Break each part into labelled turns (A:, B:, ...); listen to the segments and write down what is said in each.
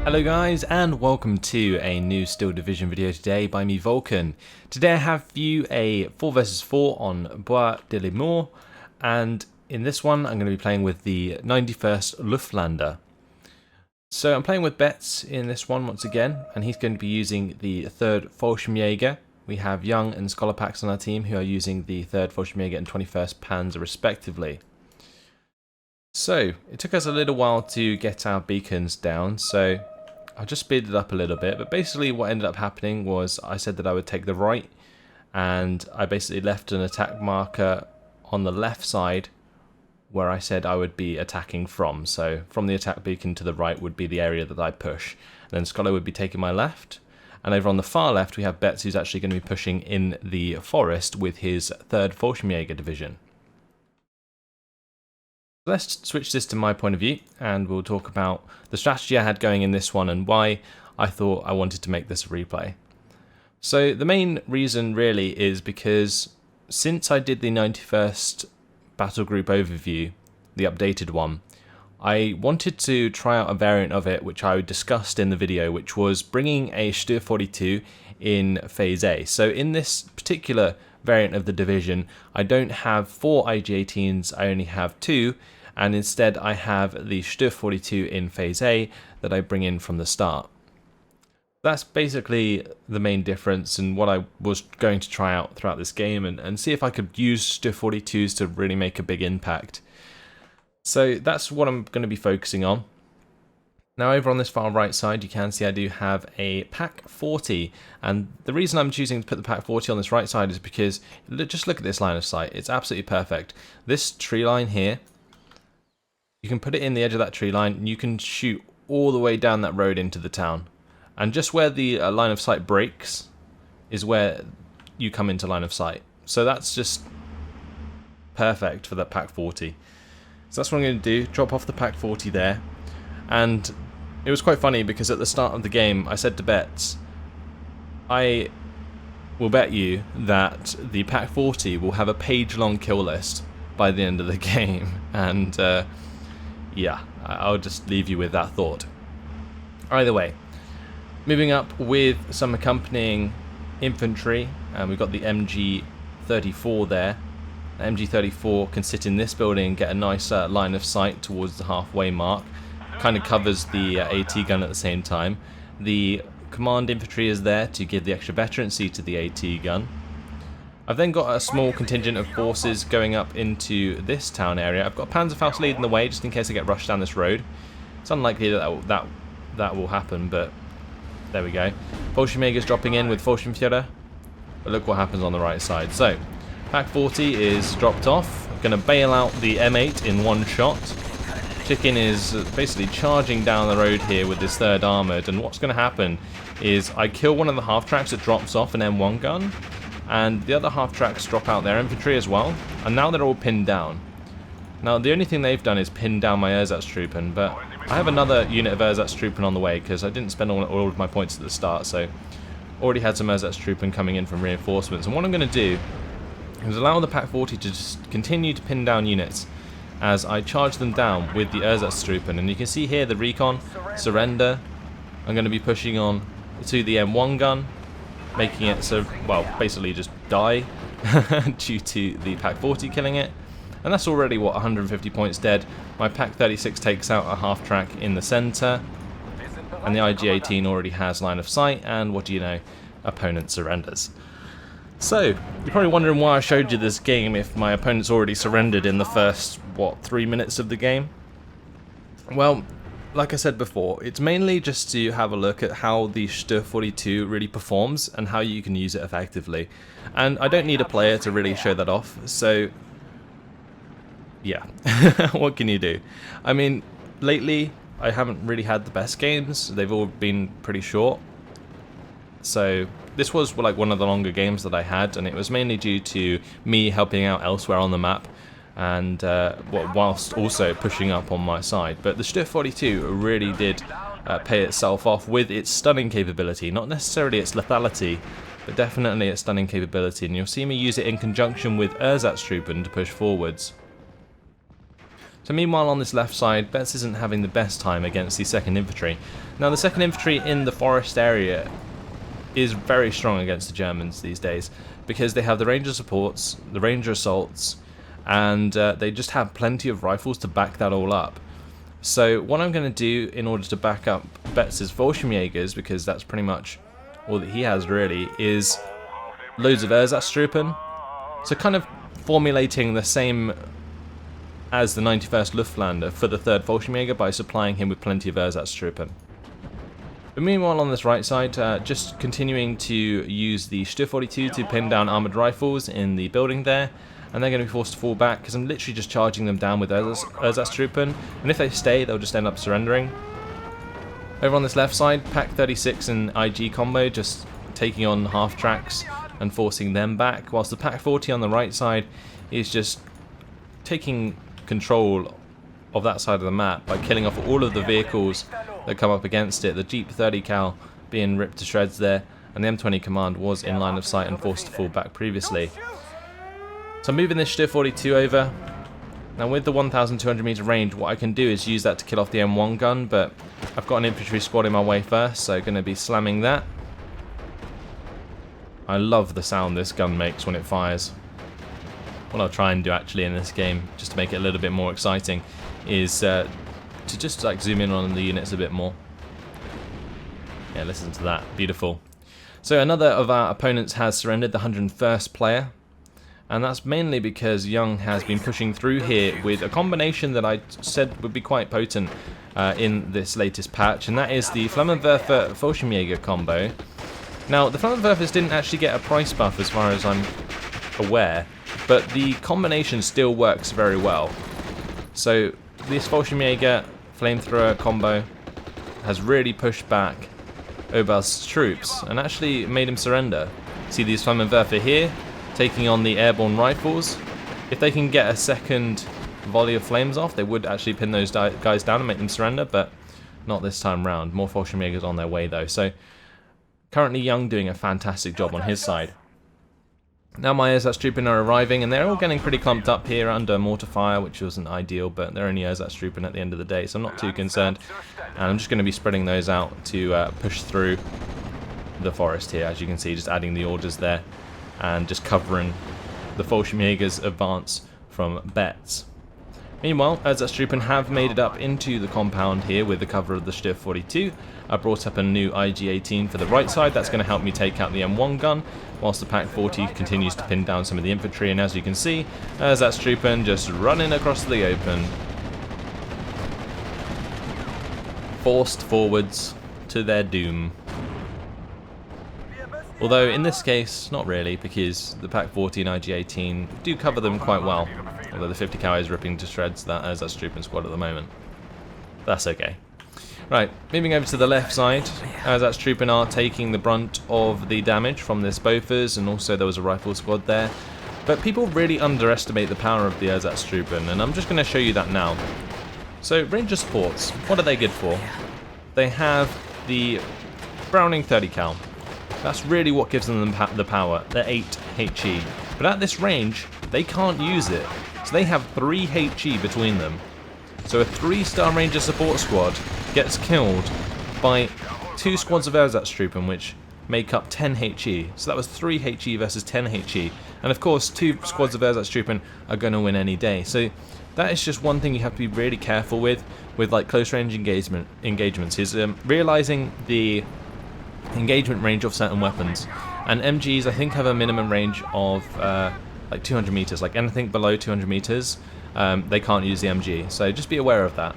A: Hello guys, and welcome to a new Steel Division video today by me, Vulcan. Today I have for you a 4 vs 4 on Bois de Limors, and in this one I'm going to be playing with the 91st Luftlande. So I'm playing with Betts in this one once again, and he's going to be using the 3rd Fallschirmjäger. We have Young and Scholar Packs on our team who are using the 3rd Fallschirmjäger and 21st Panzer respectively. So it took us a little while to get our beacons down, so I'll just speed it up a little bit, but basically what ended up happening was I said that I would take the right, and I basically left an attack marker on the left side where I said I would be attacking from. So from the attack beacon to the right would be the area that I push. And then Scholar would be taking my left, and over on the far left we have Betts, who's actually going to be pushing in the forest with his 3rd Fallschirmjäger division. Let's switch this to my point of view, and we'll talk about the strategy I had going in this one and why I thought I wanted to make this a replay. So the main reason really is because since I did the 91st battle group overview, the updated one, I wanted to try out a variant of it which I discussed in the video, which was bringing a Stuhr 42 in Phase A. So in this particular variant of the division, I don't have 4 IG-18s, I only have 2, and instead I have the Stuhr 42 in Phase A that I bring in from the start. That's basically the main difference and what I was going to try out throughout this game and see if I could use Stuhr 42s to really make a big impact. So that's what I'm going to be focusing on. Now over on this far right side you can see I do have a Pak 40, and the reason I'm choosing to put the Pak 40 on this right side is because just look at this line of sight, it's absolutely perfect. This tree line here, you can put it in the edge of that tree line and you can shoot all the way down that road into the town. And just where the line of sight breaks is where you come into line of sight. So that's just perfect for that Pak 40. So that's what I'm going to do, drop off the Pak 40 there. And it was quite funny because at the start of the game I said to Betts, I will bet you that the Pak 40 will have a page-long kill list by the end of the game. And yeah, I'll just leave you with that thought. Either way, moving up with some accompanying infantry, and we've got the MG34 there. The MG34 can sit in this building and get a nice line of sight towards the halfway mark. Kind of covers the AT gun at the same time. The command infantry is there to give the extra veterancy to the AT gun. I've then got a small contingent of forces going up into this town area. I've got a Panzerfaust leading the way just in case I get rushed down this road. It's unlikely that will happen, but there we go. Fallschirmjäger's dropping in with Fallschirmjäger, but look what happens on the right side. So Pak 40 is dropped off. I'm going to bail out the M8 in one shot. Chicken is basically charging down the road here with this 3rd armoured, and what's going to happen is I kill one of the half-tracks that drops off an M1 gun, and the other half-tracks drop out their infantry as well, and now they're all pinned down. Now the only thing they've done is pin down my Ersatztruppen, but I have another unit of Ersatztruppen on the way because I didn't spend all of my points at the start, so already had some Ersatztruppen coming in from reinforcements, and what I'm going to do is allow the Pak 40 to just continue to pin down units as I charge them down with the Ersatztruppen. And you can see here the recon surrender. I'm going to be pushing on to the M1 gun, making it so, well, basically just die due to the Pak 40 killing it. And that's already, what, 150 points dead. My Pak 36 takes out a half-track in the centre, and the IG-18 already has line of sight, and what do you know, opponent surrenders. So, you're probably wondering why I showed you this game if my opponent's already surrendered in the first, what, 3 minutes of the game? Well, like I said before, it's mainly just to have a look at how the Stuhr 42 really performs and how you can use it effectively. And I don't need a player to really show that off, so yeah, what can you do? I mean, lately I haven't really had the best games, they've all been pretty short. So this was like one of the longer games that I had, and it was mainly due to me helping out elsewhere on the map, and whilst also pushing up on my side. But the Stuhr 42 really did pay itself off with its stunning capability, not necessarily its lethality, but definitely its stunning capability, and you'll see me use it in conjunction with Ersatztruppen to push forwards. So meanwhile on this left side, Betts isn't having the best time against the 2nd Infantry. Now the 2nd Infantry in the forest area is very strong against the Germans these days, because they have the Ranger supports, the Ranger assaults, and they just have plenty of rifles to back that all up. So what I'm going to do in order to back up Betts' Fallschirmjägers, because that's pretty much all that he has really, is loads of Ersatztruppen. So kind of formulating the same as the 91st Luftlande for the 3rd Fallschirmjäger by supplying him with plenty of Ersatztruppen. But meanwhile on this right side, just continuing to use the Stufe 42 to pin down armoured rifles in the building there, and they're going to be forced to fall back because I'm literally just charging them down with Ersatztruppen, and if they stay they'll just end up surrendering. Over on this left side, Pak 36 and IG combo just taking on half tracks and forcing them back, whilst the Pak 40 on the right side is just taking control of that side of the map by killing off all of the vehicles that come up against it. The Jeep 30 cal being ripped to shreds there, and the M20 command was in line of sight and forced to fall back previously. So I'm moving this Stufe 42 over. Now with the 1200 meter range, what I can do is use that to kill off the M1 gun, but I've got an infantry squad in my way first, so going to be slamming that. I love the sound this gun makes when it fires. What I'll try and do actually in this game, just to make it a little bit more exciting, is to just like zoom in on the units a bit more. Yeah, listen to that, beautiful. So another of our opponents has surrendered, the 101st player, and that's mainly because Young has been pushing through here with a combination that I said would be quite potent in this latest patch, and that is the Flammenwerfer Fallschirmjäger combo. Now the Flammenwerfers didn't actually get a price buff as far as I'm aware, but the combination still works very well. So this Fallschirmjäger flamethrower combo has really pushed back Oberst's troops and actually made him surrender. See these Flammenwerfer here taking on the airborne rifles. If they can get a second volley of flames off, they would actually pin those guys down and make them surrender, but not this time round. More Fallschirmjägers on their way though. So currently Young doing a fantastic job on his side. Now my Ersatztruppen are arriving, and they're all getting pretty clumped up here under mortar fire, which wasn't ideal, but they're only Ersatztruppen at the end of the day, so I'm not too concerned. And I'm just going to be spreading those out to push through the forest here, as you can see, just adding the orders there, and just covering the Fallschirmjäger's advance from Betts. Meanwhile, Ersatztruppen have made it up into the compound here with the cover of the Stufe 42. I brought up a new IG-18 for the right side. That's going to help me take out the M1 gun, whilst the Pak 40 continues to pin down some of the infantry. And as you can see, Ersatztruppen just running across the open, forced forwards to their doom. Although in this case, not really, because the Pak 40 and IG-18 do cover them quite well. Although the 50 cal is ripping to shreds that Ersatztruppen squad at the moment. That's okay. Right, moving over to the left side, Ersatztruppen are taking the brunt of the damage from this Bofors, and also there was a rifle squad there. But people really underestimate the power of the Ersatztruppen, and I'm just going to show you that now. So, Ranger supports, what are they good for? They have the Browning 30 cal. That's really what gives them the power. They're 8 HE. But at this range, they can't use it. So they have 3 HE between them. So a 3-star Ranger support squad gets killed by 2 squads of Ersatztruppen, which make up 10 HE. So that was 3 HE versus 10 HE. And of course, 2 squads of Ersatztruppen are going to win any day. So that is just one thing you have to be really careful with like close range engagements, is realizing the engagement range of certain weapons. And MGs, I think, have a minimum range of like 200 meters. Like anything below 200 meters, they can't use the MG. So just be aware of that.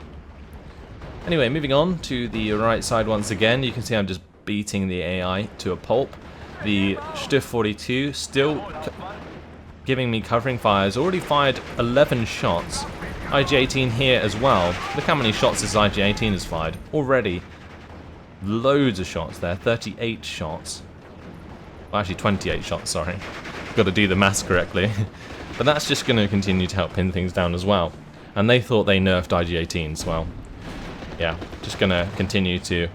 A: Anyway, moving on to the right side once again, you can see I'm just beating the AI to a pulp. The Stufe 42 still giving me covering fire. Has already fired 11 shots. IG-18 here as well. Look how many shots this IG-18 has fired already. Loads of shots there, 38 shots. Well, actually 28 shots, sorry. Got to do the maths correctly. But that's just going to continue to help pin things down as well. And they thought they nerfed IG-18s. Well, yeah, just going to continue to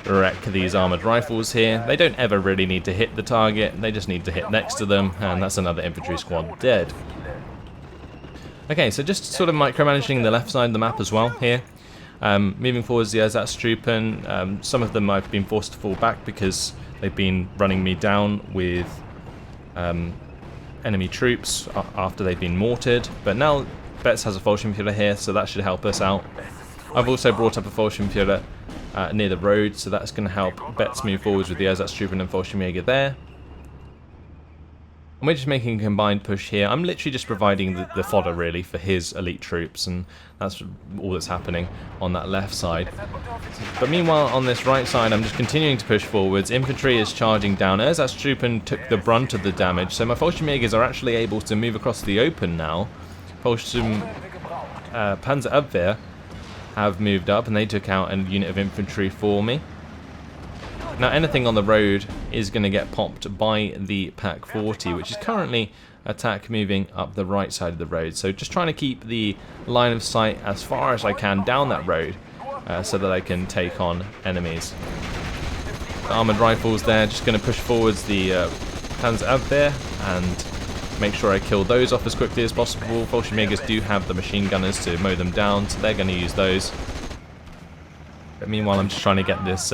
A: wreck these armoured rifles here. They don't ever really need to hit the target, they just need to hit next to them, and that's another infantry squad dead. Okay, so just sort of micromanaging the left side of the map as well here. Moving forwards, the Ersatztruppen, some of them I've been forced to fall back because they've been running me down with enemy troops after they've been mortared. But now Betz has a Fallschirmjäger here, so that should help us out. I've also brought up a Fallschirmjäger near the road, so that's going to help Betz move forwards with the Ersatztruppen and Fallschirmjäger there. And we're just making a combined push here. I'm literally just providing the fodder really for his elite troops, and that's all that's happening on that left side. But meanwhile on this right side I'm just continuing to push forwards. Infantry is charging down. Ersatztruppen took the brunt of the damage, so my Fallschirmjägers are actually able to move across the open now. Panzerabwehr have moved up and they took out a unit of infantry for me. Now anything on the road is going to get popped by the Pak 40, which is currently attack moving up the right side of the road. So just trying to keep the line of sight as far as I can down that road so that I can take on enemies. The armoured rifles there, just going to push forwards the Panzerabwehr and make sure I kill those off as quickly as possible. Fallschirmjägers do have the machine gunners to mow them down, so they're going to use those. But meanwhile I'm just trying to get this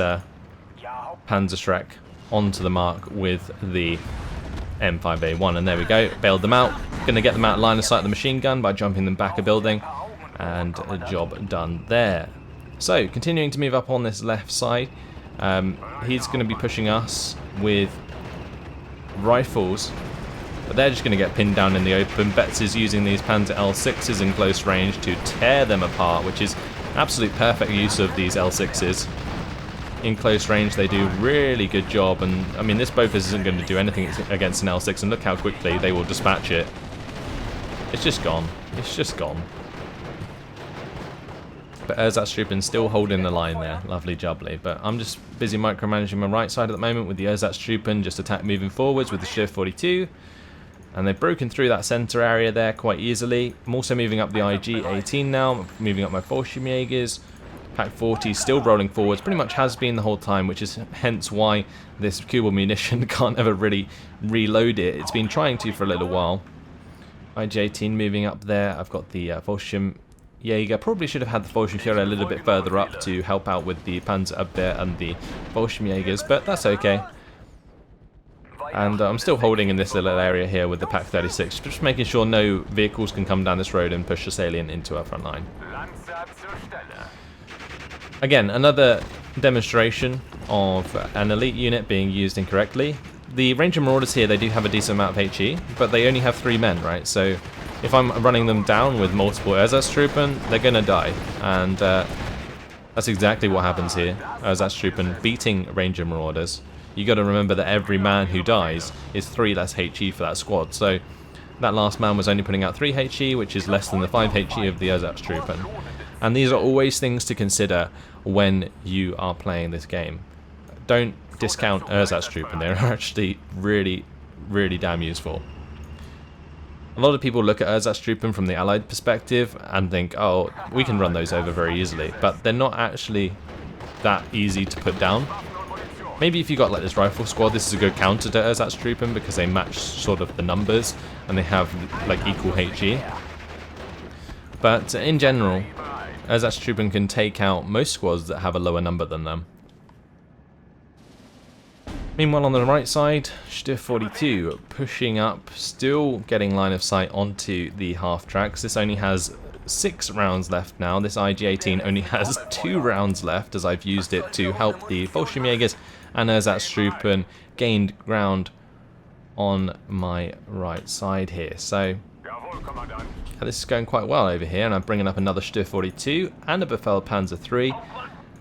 A: Panzerschreck onto the mark with the M5A1, and there we go, bailed them out. Gonna get them out of line of sight of the machine gun by jumping them back a building, and a job done there. So continuing to move up on this left side, he's going to be pushing us with rifles, but they're just going to get pinned down in the open. Betz is using these Panzer L6s in close range to tear them apart, which is absolute perfect use of these L6s. In close range they do really good job, and I mean this Bofors isn't going to do anything against an L6, and look how quickly they will dispatch it. It's just gone. It's just gone. But Ersatztruppen still holding the line there. Lovely jubbly. But I'm just busy micromanaging my right side at the moment with the Ersatztruppen, just attack moving forwards with the Stier 42. And they've broken through that centre area there quite easily. I'm also moving up the IG-18 now. I'm moving up my Fallschirmjägers. Pak 40 still rolling forwards, pretty much has been the whole time, which is hence why this Kubel munition can't ever really reload it. It's been trying to for a little while. IG-18 moving up there. I've got the Fallschirmjäger. Probably should have had the Fallschirmjäger a little bit further up to help out with the Panzerabwehr and the Fallschirmjägers, but that's okay. And I'm still holding in this little area here with the Pak 36, just making sure no vehicles can come down this road and push the salient into our front line. Again, another demonstration of an elite unit being used incorrectly. The Ranger Marauders here, they do have a decent amount of HE, but they only have 3 men, right? So if I'm running them down with multiple Ersatztruppen, they're going to die. And that's exactly what happens here. Ersatztruppen beating Ranger Marauders. You got to remember that every man who dies is 3 less HE for that squad. So that last man was only putting out 3 HE, which is less than the 5 HE of the Ersatztruppen. And these are always things to consider when you are playing this game. Don't discount Ersatztruppen, they're actually really, really damn useful. A lot of people look at Ersatztruppen from the Allied perspective and think, oh, we can run those over very easily, but they're not actually that easy to put down. Maybe if you got like this rifle squad, this is a good counter to Ersatztruppen because they match sort of the numbers and they have like equal HE. But in general, Ersatztruppen can take out most squads that have a lower number than them. Meanwhile on the right side, Stier 42 pushing up, still getting line of sight onto the half tracks. This only has 6 rounds left now. This IG-18 only has 2 rounds left as I've used it to help the Fallschirmjägers and Ersatztruppen gained ground on my right side here. So this is going quite well over here, and I'm bringing up another Stier 42 and a Befehl Panzer III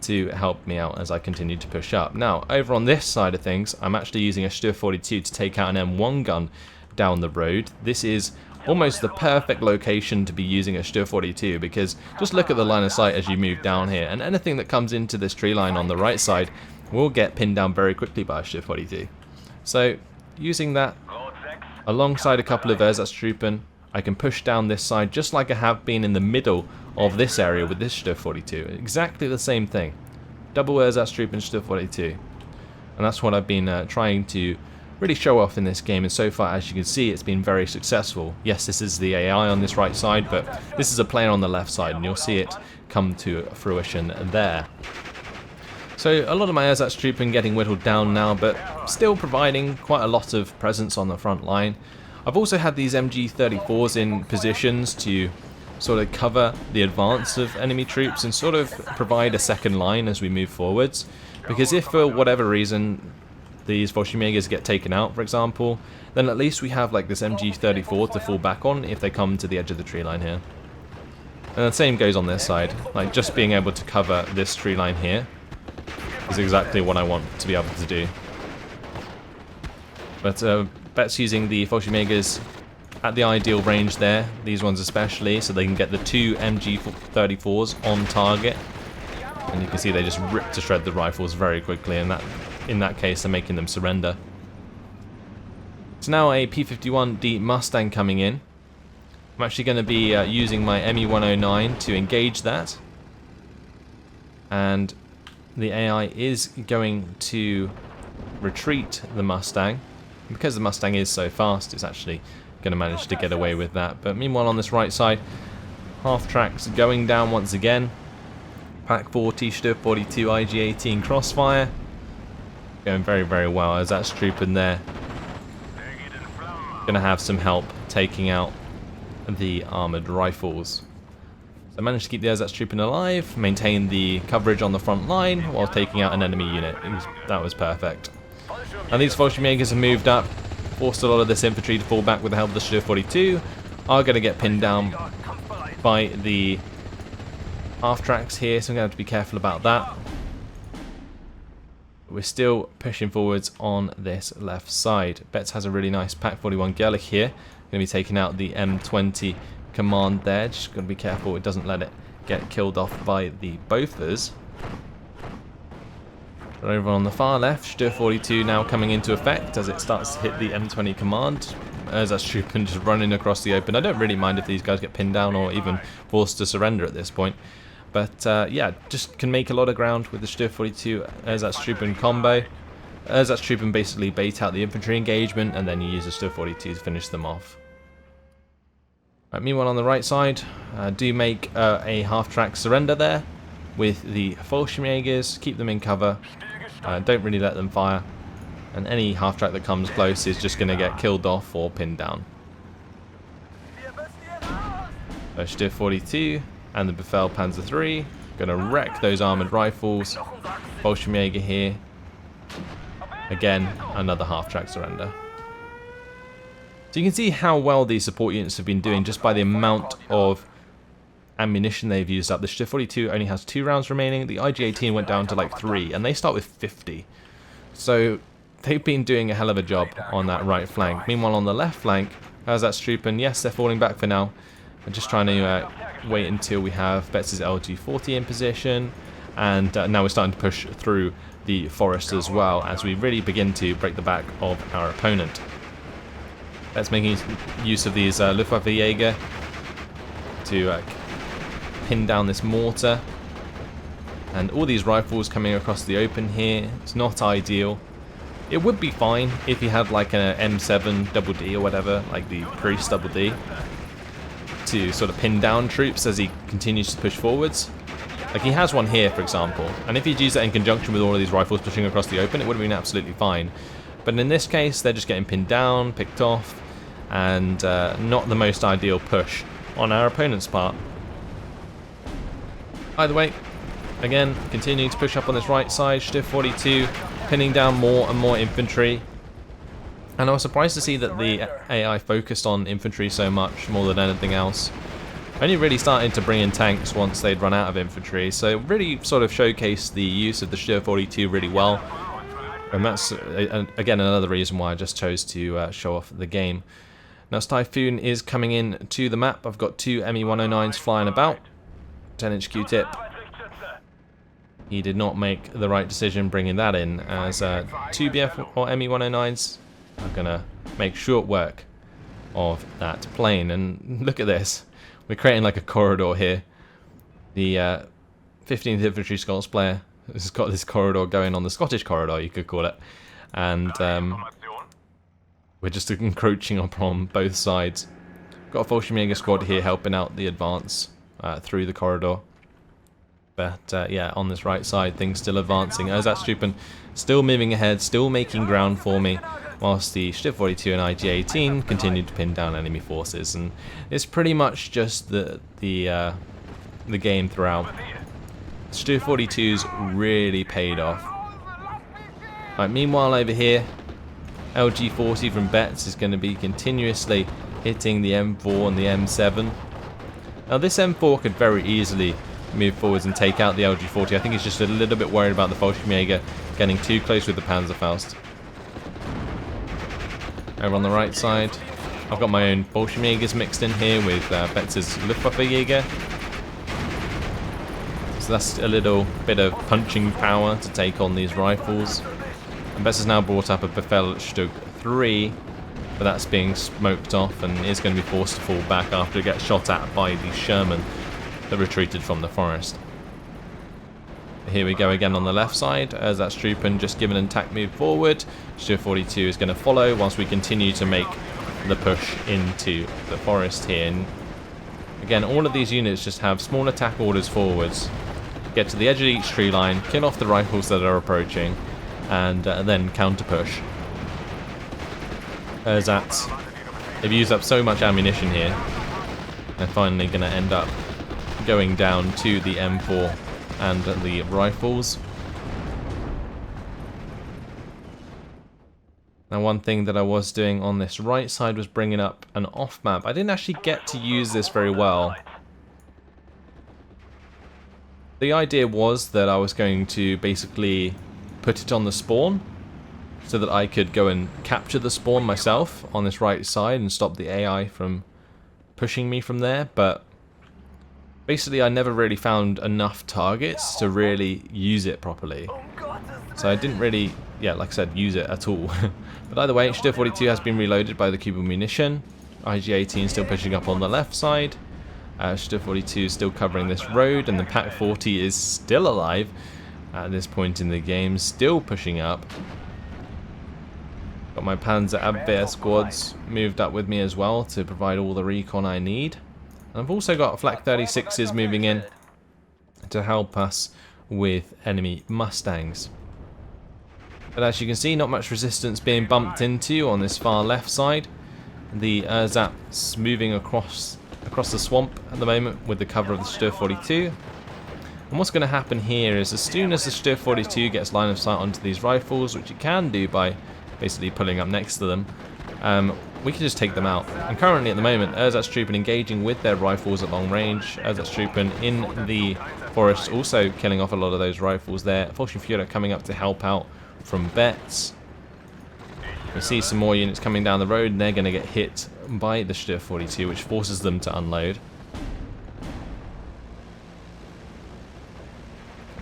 A: to help me out as I continue to push up. Now, over on this side of things, I'm actually using a Stier 42 to take out an M1 gun down the road. This is almost the perfect location to be using a Stier 42 because just look at the line of sight as you move down here, and anything that comes into this tree line on the right side will get pinned down very quickly by a Stier 42. So, using that alongside a couple of Ersatztruppen, I can push down this side just like I have been in the middle of this area with this Stier 42. Exactly the same thing. Double Ersatztruppen Stier 42. And that's what I've been trying to really show off in this game, and so far, as you can see, it's been very successful. Yes, this is the AI on this right side, but this is a player on the left side, and you'll see it come to fruition there. So a lot of my Ersatztruppen getting whittled down now, but still providing quite a lot of presence on the front line. I've also had these MG34s in positions to sort of cover the advance of enemy troops and sort of provide a second line as we move forwards. Because if for whatever reason these Fallschirmjägers get taken out, for example, then at least we have like this MG34 to fall back on if they come to the edge of the tree line here. And the same goes on this side, like just being able to cover this tree line here is exactly what I want to be able to do. But Bet's using the Fallschirmjägers at the ideal range there, these ones especially, so they can get the two MG34s on target. And you can see they just rip to shred the rifles very quickly, and in that case they're making them surrender. So now a P-51D Mustang coming in. I'm actually going to be using my ME-109 to engage that. And the AI is going to retreat the Mustang. Because the Mustang is so fast, it's actually going to manage to get away with that. But meanwhile on this right side, half tracks going down once again. Pack 40, Stuff 42, IG-18 crossfire. Going very, very well as that's trooping there. Going to have some help taking out the armoured rifles. So I managed to keep the Ersatztruppen alive, maintain the coverage on the front line while taking out an enemy unit. That was perfect. And these Fallschirmjägers have moved up, forced a lot of this infantry to fall back with the help of the Stuff 42. Are going to get pinned down by the half tracks here, so I'm going to have to be careful about that. We're still pushing forwards on this left side. Betts has a really nice Pack 41 Gerlich here. Going to be taking out the M20 command there. Just going to be careful it doesn't let it get killed off by the Bofors. But over on the far left, Stuff 42 now coming into effect as it starts to hit the M20 command. Ersatztruppen just running across the open. I don't really mind if these guys get pinned down or even forced to surrender at this point. But yeah, just can make a lot of ground with the Stuff 42 Ersatztruppen combo. Ersatztruppen basically bait out the infantry engagement, and then you use the Stuff 42 to finish them off. Right, meanwhile on the right side, do make a half-track surrender there with the Fallschirmjägers, keep them in cover, don't really let them fire, and any half-track that comes close is just going to get killed off or pinned down. So Stuff 42 and the Befehl Panzer III going to wreck those armoured rifles. Fallschirmjäger here. Again, another half-track surrender. So you can see how well these support units have been doing just by the amount of ammunition they've used up. The Stuff 42 only has 2 rounds remaining. The IG-18 went down to like 3, and they start with 50. So they've been doing a hell of a job on that right flank. Meanwhile on the left flank, Ersatztruppen, yes, they're falling back for now. I'm just trying to wait until we have Betts' LG-40 in position. And now we're starting to push through the forest as well as we really begin to break the back of our opponent. Betts making use of these Luftwaffe to pin down this mortar. And all these rifles coming across the open here. It's not ideal. It would be fine if he had like an M7 double D or whatever, like the Priest double D, to sort of pin down troops as he continues to push forwards. Like he has one here, for example, and if he'd used that in conjunction with all of these rifles pushing across the open, it would have been absolutely fine. But in this case, they're just getting pinned down, picked off, and not the most ideal push on our opponent's part. Either way, again, continuing to push up on this right side, Stuff 42 pinning down more and more infantry. And I was surprised to see that the AI focused on infantry so much more than anything else. Only really started to bring in tanks once they'd run out of infantry, so really sort of showcased the use of the Stuff 42 really well. And that's, again, another reason why I just chose to show off the game. Now, as Typhoon is coming in to the map, I've got 2 ME-109s flying about. 10-inch Q-tip. He did not make the right decision bringing that in, as 2 BF or ME-109s are going to make short work of that plane. And look at this. We're creating like a corridor here. The 15th Infantry Scots player has got this corridor going on, the Scottish corridor, you could call it. And we're just encroaching upon both sides. Got a Fallschirmjäger squad here helping out the advance through the corridor. But yeah, on this right side, things still advancing. Ersatztruppen still moving ahead, still making ground for me, whilst the Stier 42 and IG-18 continue to pin down enemy forces. And it's pretty much just the game throughout. Stier 42's really paid off. Right, meanwhile over here, LG-40 from Betz is going to be continuously hitting the M4 and the M7. Now this M4 could very easily move forwards and take out the LG-40. I think he's just a little bit worried about the Fallschirmjäger getting too close with the Panzerfaust. Over on the right side, I've got my own Fallschirmjägers mixed in here with Betz's Luftwaffejäger. So that's a little bit of punching power to take on these rifles. And Betz has now brought up a Befehlsstück 3, but that's being smoked off and is going to be forced to fall back after it gets shot at by the Sherman that retreated from the forest. Here we go again on the left side. Ersatztruppen just given an attack move forward. Stier 42 is going to follow whilst we continue to make the push into the forest here. And again, all of these units just have small attack orders forwards. Get to the edge of each tree line, kill off the rifles that are approaching, and then counter push. Ersatz, they've used up so much ammunition here. They're finally going to end up going down to the M4 and the rifles. Now one thing that I was doing on this right side was bringing up an off map. I didn't actually get to use this very well. The idea was that I was going to basically put it on the spawn so that I could go and capture the spawn myself on this right side and stop the AI from pushing me from there, but basically I never really found enough targets to really use it properly. So I didn't really, yeah, like I said, use it at all. But either way, Stier 42 has been reloaded by the cube of munition. IG-18 still pushing up on the left side. Stier 42 is still covering this road, and the Pak 40 is still alive at this point in the game, still pushing up. Got my Panzer Abwehr squads moved up with me as well to provide all the recon I need. And I've also got Flak 36s moving in to help us with enemy Mustangs. But as you can see, not much resistance being bumped into on this far left side. The Ersatz moving across the swamp at the moment with the cover of the Stier 42. And what's going to happen here is as soon as the Stier 42 gets line of sight onto these rifles, which it can do by basically pulling up next to them, we can just take them out. And currently at the moment, Ersatztruppen engaging with their rifles at long range. Ersatztruppen in the forest also killing off a lot of those rifles there. Fallschirmjäger coming up to help out from Betz. We see some more units coming down the road and they're going to get hit by the Stier 42, which forces them to unload.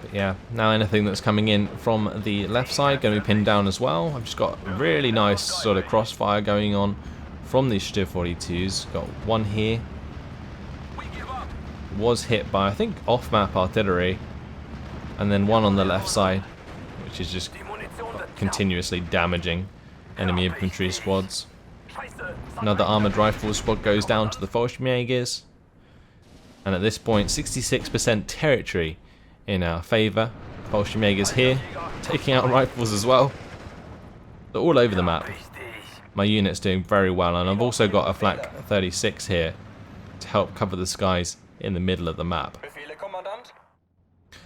A: But yeah, now anything that's coming in from the left side going to be pinned down as well. I've just got really nice sort of crossfire going on from these Stier 42s. Got one here. Was hit by, I think, off-map artillery. And then one on the left side, which is just continuously damaging enemy infantry squads. Another armoured rifle squad goes down to the Fallschirmjägers. And at this point, 66% territory in our favour. Fallschirmjägers here, taking out rifles as well. They're all over the map. My unit's doing very well, and I've also got a Flak 36 here to help cover the skies in the middle of the map.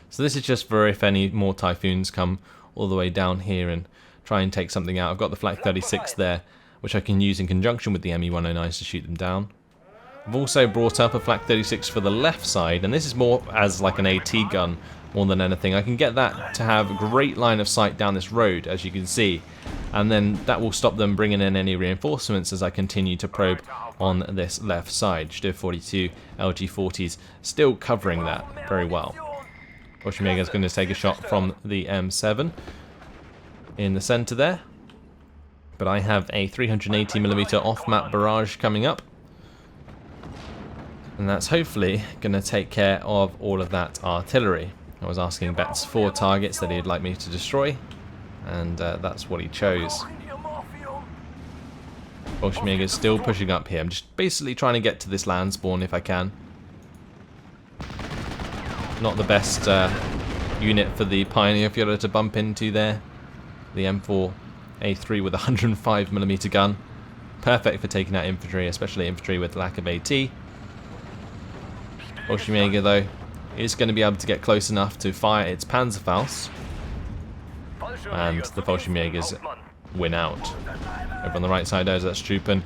A: So this is just for if any more Typhoons come all the way down here and try and take something out. I've got the Flak 36 there, which I can use in conjunction with the ME-109s to shoot them down. I've also brought up a Flak 36 for the left side, and this is more as like an AT gun more than anything. I can get that to have a great line of sight down this road, as you can see, and then that will stop them bringing in any reinforcements as I continue to probe on this left side. Stier 42, LG-40s still covering that very well. Fallschirmjäger is going to take a shot from the M7 in the centre there, but I have a 380mm off-map barrage coming up, and that's hopefully going to take care of all of that artillery. I was asking Betz 4 targets that he'd like me to destroy, and that's what he chose. Bolshevik is still pushing up here. I'm just basically trying to get to this land spawn if I can. Not the best unit for the Pioneer Führer to bump into there. The M4A3 with a 105mm gun. Perfect for taking out infantry, especially infantry with lack of AT. Bolshevik though is going to be able to get close enough to fire its Panzerfaust. And the Bolsheviks win out. Over on the right side there's that Strupen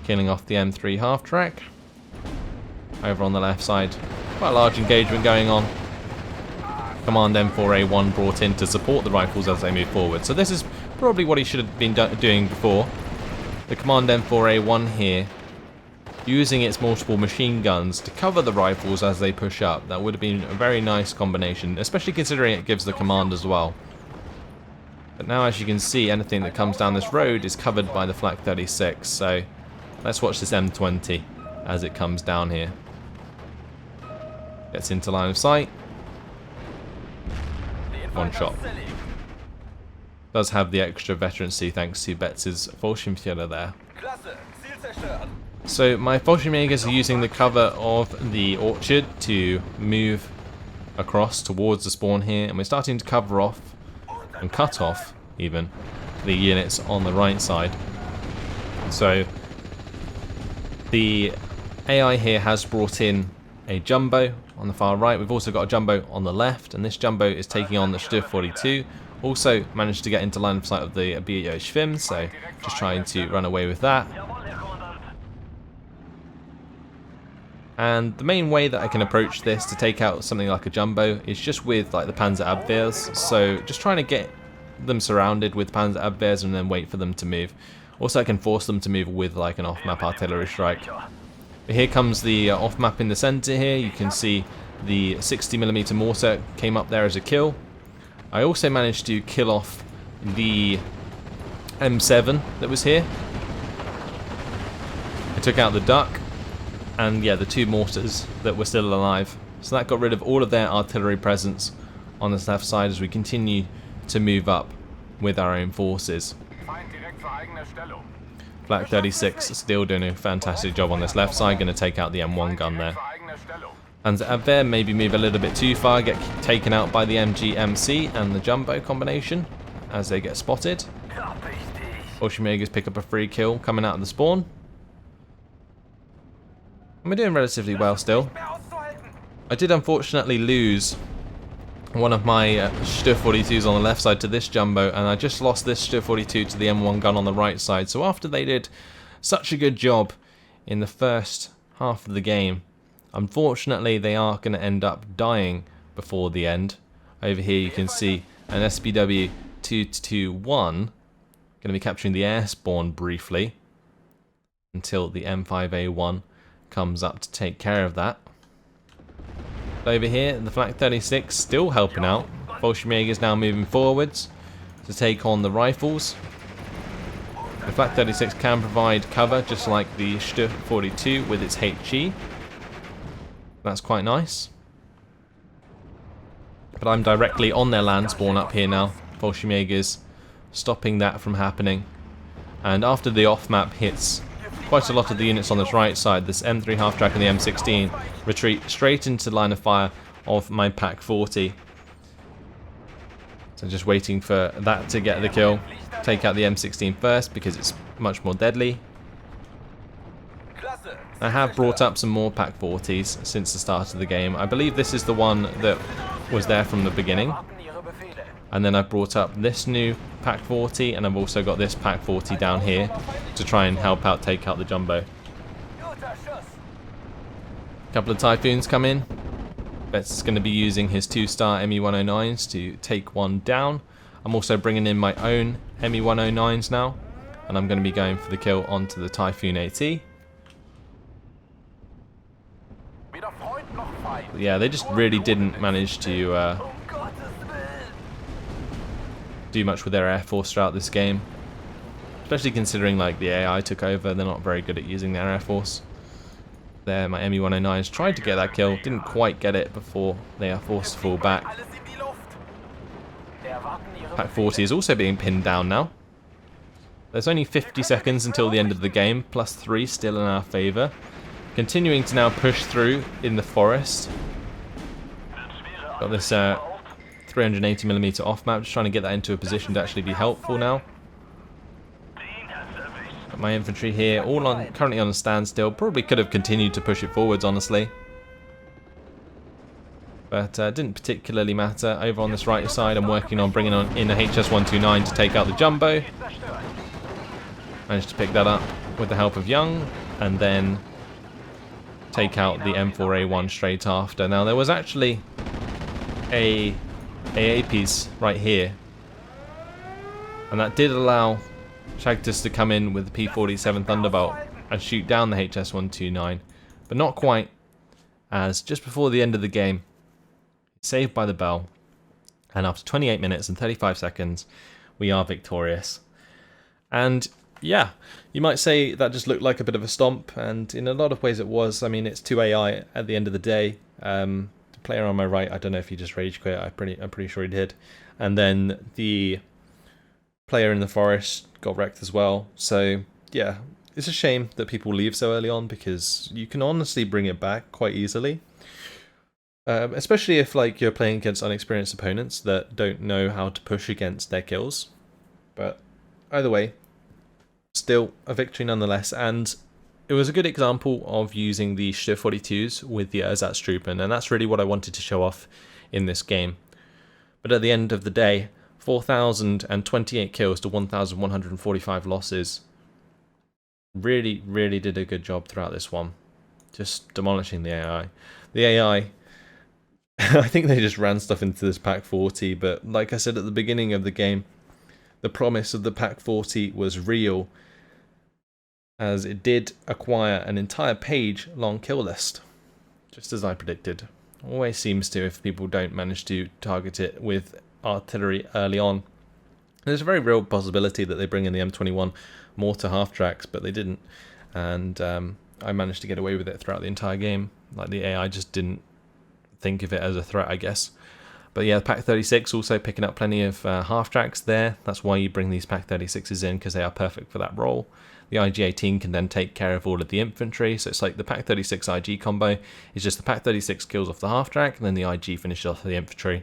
A: killing off the M3 half-track. Over on the left side, quite a large engagement going on. Command M4A1 brought in to support the rifles as they move forward. So this is probably what he should have been doing before. The Command M4A1 here, using its multiple machine guns to cover the rifles as they push up. That would have been a very nice combination, especially considering it gives the command as well. But now, as you can see, anything that comes down this road is covered by the Flak 36, so let's watch this M20 as it comes down here. Gets into line of sight. One shot. Does have the extra veterancy thanks to Betz's Fallschirmjäger there. So my Fallschirmjägers are using the cover of the orchard to move across towards the spawn here, and we're starting to cover off and cut off even the units on the right side. So the AI here has brought in a jumbo on the far right. We've also got a jumbo on the left, and this jumbo is taking on the Stuff 42. Also managed to get into line of sight of the BO Schwim, so just trying to run away with that. And the main way that I can approach this to take out something like a jumbo is just with like the Panzer Abwehrs. So just trying to get them surrounded with Panzer Abwehrs and then wait for them to move. Also I can force them to move with like an off-map artillery strike. But here comes the off-map in the center here. You can see the 60mm mortar came up there as a kill. I also managed to kill off the M7 that was here. I took out the duck. And yeah, the two mortars that were still alive. So that got rid of all of their artillery presence on this left side as we continue to move up with our own forces. Flak 36 is still doing a fantastic job on this left side, going to take out the M1 gun there. And Abwehr maybe move a little bit too far, get taken out by the MG-MC and the jumbo combination as they get spotted. Bolsheviks pick up a free kill coming out of the spawn. And we're doing relatively well still. I did unfortunately lose one of my Stuff 42s on the left side to this jumbo, and I just lost this Stuff 42 to the M1 gun on the right side. So after they did such a good job in the first half of the game, unfortunately they are going to end up dying before the end. Over here you can see an SPW 221 going to be capturing the air spawn briefly until the M5A1 comes up to take care of that. Over here, the Flak 36 still helping out. Bolshevik is now moving forwards to take on the rifles. The Flak 36 can provide cover just like the Stuff 42 with its HE. That's quite nice. But I'm directly on their land spawn up here now. Bolshevik is stopping that from happening. And after the off-map hits quite a lot of the units on this right side, this M3 half-track and the M16 retreat straight into line of fire of my Pak 40. So just waiting for that to get the kill. Take out the M16 first because it's much more deadly. I have brought up some more Pak 40s since the start of the game. I believe this is the one that was there from the beginning. And then I've brought up this new Pak 40, and I've also got this Pak 40 down here to try and help out take out the jumbo. A couple of Typhoons come in. Bet's going to be using his 2-star ME-109s to take one down. I'm also bringing in my own ME-109s now, and I'm going to be going for the kill onto the Typhoon AT. But yeah, they just really didn't manage to do much with their air force throughout this game, especially considering like the AI took over. They're not very good at using their air force. There, my ME-109s tried to get that kill, didn't quite get it before they are forced to fall back. Pak 40 is also being pinned down now. There's only 50 seconds until the end of the game, +3 still in our favour. Continuing to now push through in the forest. Got this 380mm off map, just trying to get that into a position to actually be helpful now. Got my infantry here, all on currently on a standstill. Probably could have continued to push it forwards, honestly. But didn't particularly matter. Over on this right side, I'm working on bringing on in a HS-129 to take out the jumbo. Managed to pick that up with the help of Young, and then take out the M4A1 straight after. Now there was actually a AA piece right here, and that did allow Shagtus to come in with the P47 Thunderbolt and shoot down the HS-129, but not quite, as just before the end of the game, saved by the bell, and after 28 minutes and 35 seconds, we are victorious. And yeah, you might say that just looked like a bit of a stomp, and in a lot of ways it was. I mean, it's 2 AI at the end of the day. The player on my right, I don't know if he just rage quit. I'm pretty sure he did. And then the player in the forest got wrecked as well. So yeah, it's a shame that people leave so early on, because you can honestly bring it back quite easily. Especially if like you're playing against unexperienced opponents that don't know how to push against their kills. But either way, still a victory nonetheless, and it was a good example of using the Stu-42s with the Ersatztruppen, and that's really what I wanted to show off in this game. But at the end of the day, 4,028 kills to 1,145 losses. Really, really did a good job throughout this one. Just demolishing the AI. The AI, I think they just ran stuff into this Pak 40, but like I said at the beginning of the game, the promise of the Pak 40 was real, as it did acquire an entire page long kill list, just as I predicted. Always seems to, if people don't manage to target it with artillery early on. There's a very real possibility that they bring in the M21 mortar half tracks, but they didn't, and I managed to get away with it throughout the entire game. Like, the AI just didn't think of it as a threat, I guess. But yeah, Pak 36 also picking up plenty of half tracks there. That's why you bring these Pak 36s in, because they are perfect for that role. The IG-18 can then take care of all of the infantry, so it's like the Pak 36 IG combo is just the Pak 36 kills off the half track, and then the IG finishes off the infantry.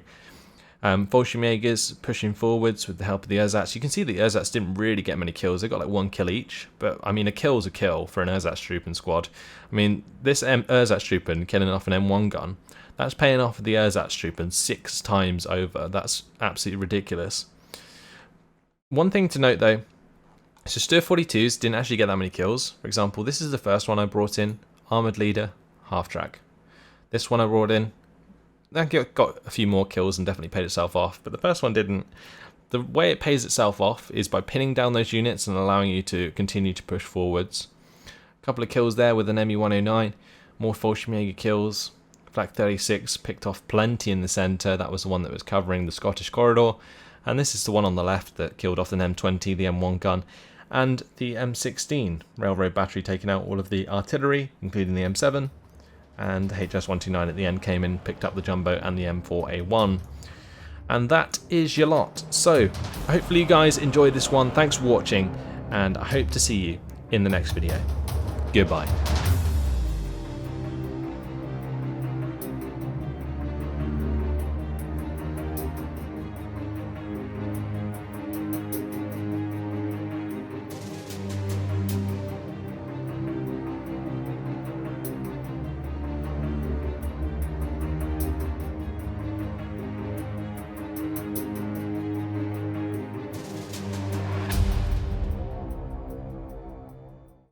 A: Fallschirmjägers pushing forwards with the help of the Ersatz. You can see the Ersatz didn't really get many kills. They got like 1 kill each, but I mean, a kill's a kill for an Ersatztruppen squad. I mean, this Ersatztruppen killing off an M1 gun, that's paying off the Ersatztruppen 6 times over. That's absolutely ridiculous. One thing to note though, so Stu-42s didn't actually get that many kills. For example, this is the first one I brought in, Armoured Leader, half track. This one I brought in, that got a few more kills and definitely paid itself off, but the first one didn't. The way it pays itself off is by pinning down those units and allowing you to continue to push forwards. A couple of kills there with an ME-109, more Fallschirmjäger kills. Flak 36 picked off plenty in the centre. That was the one that was covering the Scottish corridor. And this is the one on the left that killed off an M20, the M1 gun, and the M16 railroad battery, taking out all of the artillery, including the M7. And the HS-129 at the end came in, picked up the jumbo and the M4A1. And that is your lot. So, hopefully you guys enjoyed this one. Thanks for watching, and I hope to see you in the next video. Goodbye.